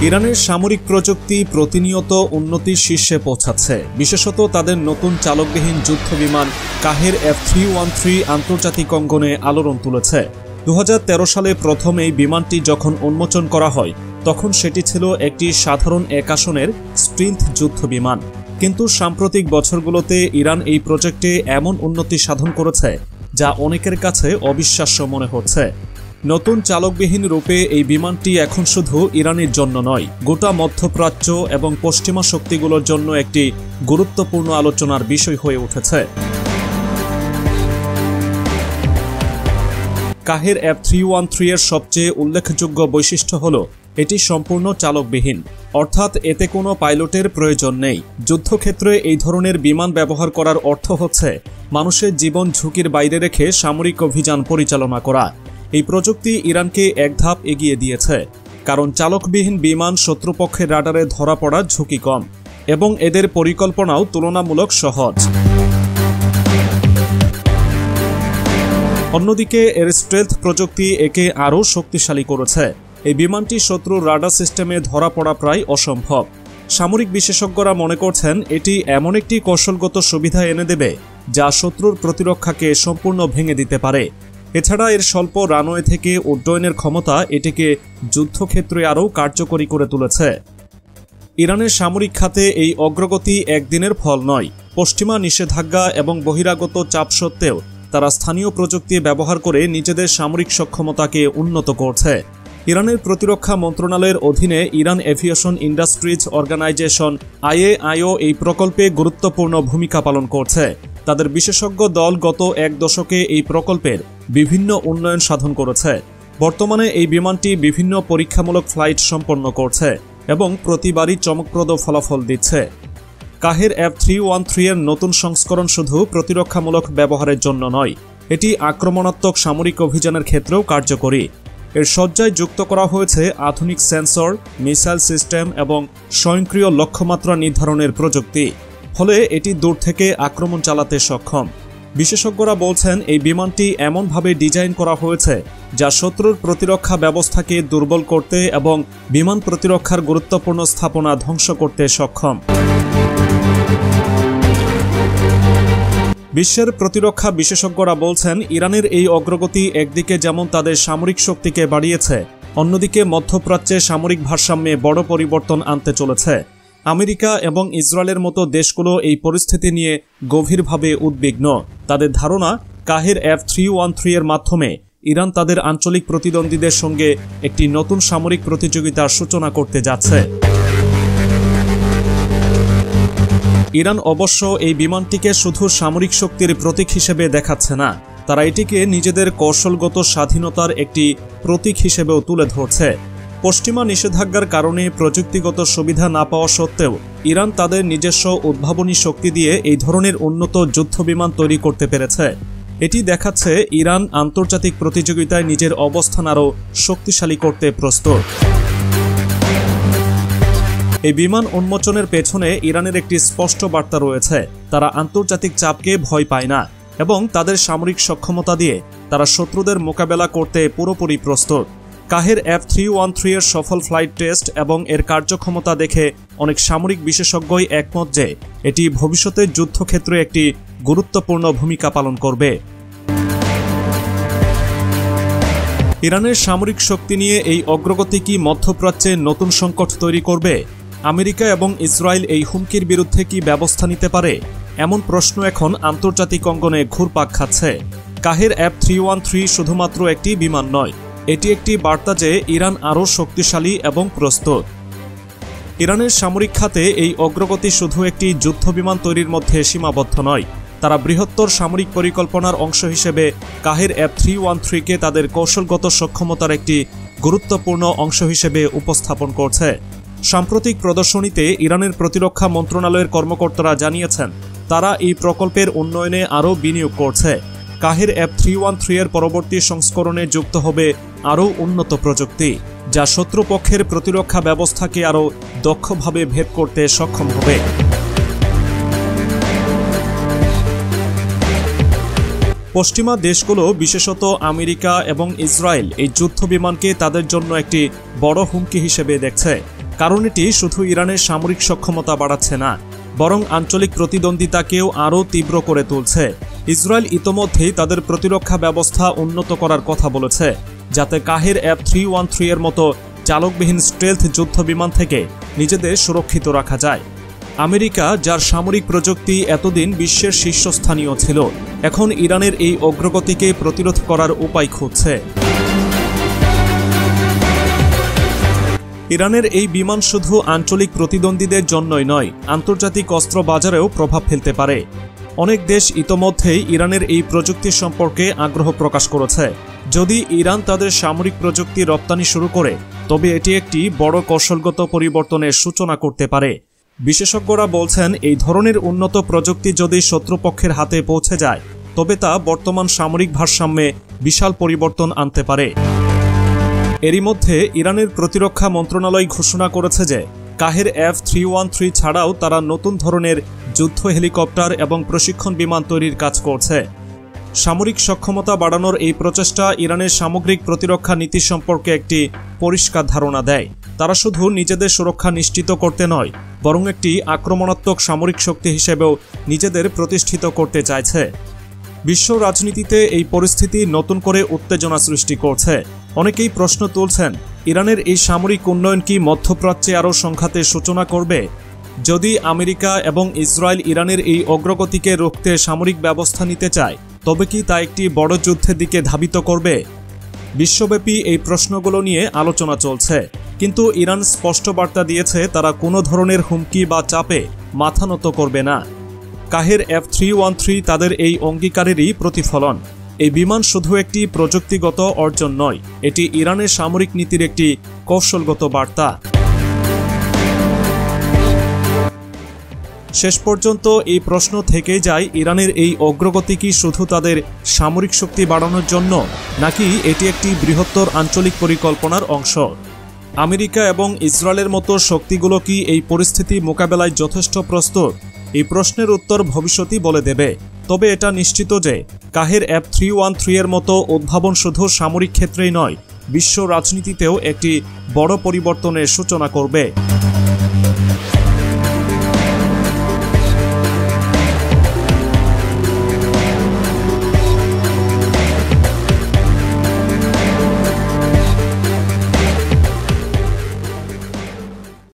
ইরানের সামরিক প্রযুক্তি প্রতিনিয়ত উন্নতির শীর্ষে পৌঁছাচ্ছে। বিশেষত তাদের নতুন চালকবিহীন যুদ্ধ বিমান কাহের F-313 আন্তর্জাতিক অঙ্গনে আলোড়ন তুলেছে। 2013 সালে প্রথম এই বিমানটি যখন উন্মোচন করা হয় তখন সেটি ছিল একটি সাধারণ এক আসনের স্টিলথ যুদ্ধ বিমান। কিন্তু সাম্প্রতিক বছরগুলোতে ইরান এই প্রজেক্টে এমন উন্নতি সাধন করেছে যা অনেকের কাছে অবিশ্বাস্য মনে হচ্ছে। নতুন চালকবিহীন রূপে এই বিমানটি এখন শুধু ইরানের জন্য নয়, গোটা মধ্যপ্রাচ্য এবং পশ্চিমা শক্তিগুলোর জন্য একটি গুরুত্বপূর্ণ আলোচনার বিষয় হয়ে উঠেছে। কাহের F-313 এর সবচেয়ে উল্লেখযোগ্য বৈশিষ্ট্য হল এটি সম্পূর্ণ চালকবিহীন, অর্থাৎ এতে কোনো পাইলটের প্রয়োজন নেই। যুদ্ধক্ষেত্রে এই ধরনের বিমান ব্যবহার করার অর্থ হচ্ছে মানুষের জীবন ঝুঁকির বাইরে রেখে সামরিক অভিযান পরিচালনা করা। এই প্রযুক্তি ইরানকে এক ধাপ এগিয়ে দিয়েছে, কারণ চালকবিহীন বিমান শত্রুপক্ষের রাডারে ধরা পড়ার ঝুঁকি কম এবং এদের পরিকল্পনাও তুলনামূলক সহজ। অন্যদিকে এর স্টেলথ প্রযুক্তি একে আরও শক্তিশালী করেছে। এই বিমানটি শত্রুর রাডার সিস্টেমে ধরা পড়া প্রায় অসম্ভব। সামরিক বিশেষজ্ঞরা মনে করছেন এটি এমন একটি কৌশলগত সুবিধা এনে দেবে যা শত্রুর প্রতিরক্ষাকে সম্পূর্ণ ভেঙে দিতে পারে। এছাড়া এর স্বল্প রানওয়ে থেকে উড্ডয়নের ক্ষমতা এটিকে যুদ্ধক্ষেত্রে আরও কার্যকরী করে তুলেছে। ইরানের সামরিক খাতে এই অগ্রগতি একদিনের ফল নয়। পশ্চিমা নিষেধাজ্ঞা এবং বহিরাগত চাপ সত্ত্বেও তারা স্থানীয় প্রযুক্তি ব্যবহার করে নিজেদের সামরিক সক্ষমতাকে উন্নত করছে। ইরানের প্রতিরক্ষা মন্ত্রণালয়ের অধীনে Iran aviation industries organisation IAIO এই প্রকল্পে গুরুত্বপূর্ণ ভূমিকা পালন করছে। তাদের বিশেষজ্ঞ দল গত এক দশকে এই প্রকল্পের বিভিন্ন উন্নয়ন সাধন করেছে। বর্তমানে এই বিমানটি বিভিন্ন পরীক্ষামূলক ফ্লাইট সম্পন্ন করছে এবং প্রতিবারই চমকপ্রদ ফলাফল দিচ্ছে। কাহের F-313 এর নতুন সংস্করণ শুধু প্রতিরক্ষামূলক ব্যবহারের জন্য নয়, এটি আক্রমণাত্মক সামরিক অভিযানের ক্ষেত্রেও কার্যকরী। এর সজ্জায় যুক্ত করা হয়েছে আধুনিক সেন্সর, মিসাইল সিস্টেম এবং স্বয়ংক্রিয় লক্ষ্যমাত্রা নির্ধারণের প্রযুক্তি, ফলে এটি দূর থেকে আক্রমণ চালাতে সক্ষম। বিশেষজ্ঞরা বলছেন এই বিমানটি এমনভাবে ডিজাইন করা হয়েছে যা শত্রুর প্রতিরক্ষা ব্যবস্থাকে দুর্বল করতে এবং বিমান প্রতিরক্ষার গুরুত্বপূর্ণ স্থাপনা ধ্বংস করতে সক্ষম। বিশ্বের প্রতিরক্ষা বিশেষজ্ঞরা বলছেন ইরানের এই অগ্রগতি একদিকে যেমন তাদের সামরিক শক্তিকে বাড়িয়েছে, অন্যদিকে মধ্যপ্রাচ্যে সামরিক ভারসাম্যে বড় পরিবর্তন আনতে চলেছে। আমেরিকা এবং ইসরায়েলের মতো দেশগুলো এই পরিস্থিতি নিয়ে গভীরভাবে উদ্বিগ্ন। তাদের ধারণা কাহের F-313 এর মাধ্যমে ইরান তাদের আঞ্চলিক প্রতিদ্বন্দ্বীদের সঙ্গে একটি নতুন সামরিক প্রতিযোগিতার সূচনা করতে যাচ্ছে। ইরান অবশ্য এই বিমানটিকে শুধু সামরিক শক্তির প্রতীক হিসেবে দেখাচ্ছে না, তারা এটিকে নিজেদের কৌশলগত স্বাধীনতার একটি প্রতীক হিসেবেও তুলে ধরছে। পশ্চিমা নিষেধাজ্ঞার কারণে প্রযুক্তিগত সুবিধা না পাওয়া সত্ত্বেও ইরান তাদের নিজস্ব উদ্ভাবনী শক্তি দিয়ে এই ধরনের উন্নত যুদ্ধবিমান তৈরি করতে পেরেছে। এটি দেখাচ্ছে ইরান আন্তর্জাতিক প্রতিযোগিতায় নিজের অবস্থান আরও শক্তিশালী করতে প্রস্তুত। এই বিমান উন্মোচনের পেছনে ইরানের একটি স্পষ্ট বার্তা রয়েছে। তারা আন্তর্জাতিক চাপকে ভয় পায় না এবং তাদের সামরিক সক্ষমতা দিয়ে তারা শত্রুদের মোকাবেলা করতে পুরোপুরি প্রস্তুত। কাহের F-313 এর সফল ফ্লাইট টেস্ট এবং এর কার্যক্ষমতা দেখে অনেক সামরিক বিশেষজ্ঞই একমত যে এটি ভবিষ্যতের যুদ্ধক্ষেত্রে একটি গুরুত্বপূর্ণ ভূমিকা পালন করবে। ইরানের সামরিক শক্তি নিয়ে এই অগ্রগতি কি মধ্যপ্রাচ্যে নতুন সংকট তৈরি করবে? আমেরিকা এবং ইসরায়েল এই হুমকির বিরুদ্ধে কি ব্যবস্থা নিতে পারে? এমন প্রশ্ন এখন আন্তর্জাতিক অঙ্গনে ঘুরপাক খাচ্ছে। কাহের F-313 শুধুমাত্র একটি বিমান নয়, এটি একটি বার্তা যে ইরান আরও শক্তিশালী এবং প্রস্তুত। ইরানের সামরিক খাতে এই অগ্রগতি শুধু একটি যুদ্ধবিমান তৈরির মধ্যে সীমাবদ্ধ নয়, তারা বৃহত্তর সামরিক পরিকল্পনার অংশ হিসেবে কাহের F-313কে তাদের কৌশলগত সক্ষমতার একটি গুরুত্বপূর্ণ অংশ হিসেবে উপস্থাপন করছে। সাম্প্রতিক প্রদর্শনীতে ইরানের প্রতিরক্ষা মন্ত্রণালয়ের কর্মকর্তারা জানিয়েছেন তারা এই প্রকল্পের উন্নয়নে আরও বিনিয়োগ করছে। কাহের F-313 এর পরবর্তী সংস্করণে যুক্ত হবে আরও উন্নত প্রযুক্তি, যা শত্রুপক্ষের প্রতিরক্ষা ব্যবস্থাকে আরও দক্ষভাবে ভেদ করতে সক্ষম হবে। পশ্চিমা দেশগুলো বিশেষত আমেরিকা এবং ইসরায়েল এই যুদ্ধবিমানকে তাদের জন্য একটি বড় হুমকি হিসেবে দেখছে। কারণ এটি শুধু ইরানের সামরিক সক্ষমতা বাড়াচ্ছে না, বরং আঞ্চলিক প্রতিদ্বন্দ্বিতাকেও আরও তীব্র করে তুলছে। ইসরায়েল ইতোমধ্যেই তাদের প্রতিরক্ষা ব্যবস্থা উন্নত করার কথা বলেছে, যাতে কাহের F-313 এর মতো চালকবিহীন স্টেলথ যুদ্ধ বিমান থেকে নিজেদের সুরক্ষিত রাখা যায়। আমেরিকা, যার সামরিক প্রযুক্তি এতদিন বিশ্বের শীর্ষস্থানীয় ছিল, এখন ইরানের এই অগ্রগতিকে প্রতিরোধ করার উপায় খুঁজছে। ইরানের এই বিমান শুধু আঞ্চলিক প্রতিদ্বন্দ্বীদের জন্যই নয়, আন্তর্জাতিক অস্ত্র বাজারেও প্রভাব ফেলতে পারে। অনেক দেশ ইতোমধ্যেই ইরানের এই প্রযুক্তি সম্পর্কে আগ্রহ প্রকাশ করেছে। যদি ইরান তাদের সামরিক প্রযুক্তি রপ্তানি শুরু করে, তবে এটি একটি বড় কৌশলগত পরিবর্তনের সূচনা করতে পারে। বিশেষজ্ঞরা বলছেন, এই ধরনের উন্নত প্রযুক্তি যদি শত্রুপক্ষের হাতে পৌঁছে যায়, তবে তা বর্তমান সামরিক ভারসাম্যে বিশাল পরিবর্তন আনতে পারে। এরই মধ্যে ইরানের প্রতিরক্ষা মন্ত্রণালয় ঘোষণা করেছে যে কাহের F-313 ছাড়াও তারা নতুন ধরনের যুদ্ধ হেলিকপ্টার এবং প্রশিক্ষণ বিমান তৈরির কাজ করছে। সামরিক সক্ষমতা বাড়ানোর এই প্রচেষ্টা ইরানের সামগ্রিক প্রতিরক্ষা নীতি সম্পর্কে একটি পরিষ্কার ধারণা দেয়। তারা শুধু নিজেদের সুরক্ষা নিশ্চিত করতে নয়, বরং একটি আক্রমণাত্মক সামরিক শক্তি হিসেবেও নিজেদের প্রতিষ্ঠিত করতে চাইছে। বিশ্ব রাজনীতিতে এই পরিস্থিতি নতুন করে উত্তেজনা সৃষ্টি করছে। অনেকেই প্রশ্ন তুলছেন, ইরানের এই সামরিক উন্নয়ন কি মধ্যপ্রাচ্যে আরও সংঘাতের সূচনা করবে? যদি আমেরিকা এবং ইসরায়েল ইরানের এই অগ্রগতিকে রুখতে সামরিক ব্যবস্থা নিতে চায়, তবে কি তা একটি বড় যুদ্ধের দিকে ধাবিত করবে? বিশ্বব্যাপী এই প্রশ্নগুলো নিয়ে আলোচনা চলছে, কিন্তু ইরান স্পষ্ট বার্তা দিয়েছে তারা কোনো ধরনের হুমকি বা চাপে মাথা নত করবে না। কাহের F-313 তাদের এই অঙ্গীকারেরই প্রতিফলন। এই বিমান শুধু একটি প্রযুক্তিগত অর্জন নয়, এটি ইরানের সামরিক নীতির একটি কৌশলগত বার্তা। শেষ পর্যন্ত এই প্রশ্ন থেকেই যায়, ইরানের এই অগ্রগতি কি শুধু তাদের সামরিক শক্তি বাড়ানোর জন্য, নাকি এটি একটি বৃহত্তর আঞ্চলিক পরিকল্পনার অংশ? আমেরিকা এবং ইসরায়েলের মতো শক্তিগুলো কি এই পরিস্থিতি মোকাবেলায় যথেষ্ট প্রস্তুত? এই প্রশ্নের উত্তর ভবিষ্যতই বলে দেবে। তবে এটা নিশ্চিত যে কাহের F-313 এর মতো উদ্ভাবন শুধু সামরিক ক্ষেত্রেই নয়, বিশ্ব রাজনীতিতেও একটি বড় পরিবর্তনের সূচনা করবে।